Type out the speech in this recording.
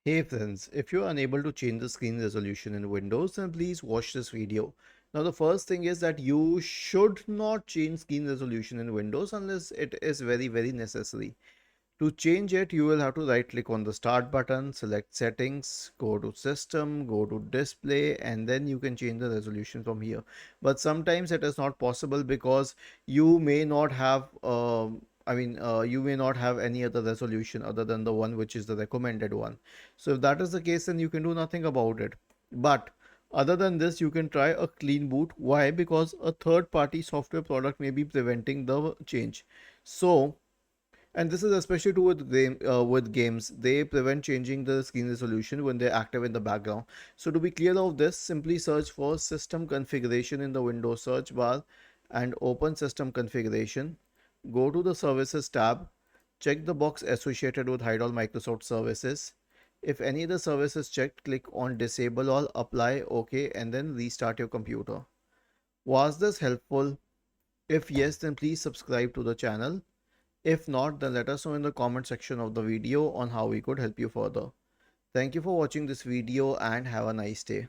Hey friends, if you are unable to change the screen resolution in Windows, then please watch this video. Now the first thing is that you should not change screen resolution in Windows unless it is very necessary. To change it, you will have to right click on the start button, select settings, go to system, go to display, and then you can change the resolution from here. But sometimes it is not possible because you may not have you may not have any other resolution other than the one which is the recommended one. So if that is the case, then you can do nothing about it. But other than this, you can try a clean boot. Why? Because a third party software product may be preventing the change. So, and this is especially true with games. They prevent changing the screen resolution when they're active in the background. So to be clear of this, simply search for system configuration in the Windows search bar and open system configuration. Go to the services tab, check the box associated with Hide all Microsoft services. If any of the service is checked, click on disable all, apply, OK, and then restart your computer. Was this helpful? If yes, then please subscribe to the channel. If not, then let us know in the comment section of the video on how we could help you further. Thank you for watching this video and have a nice day.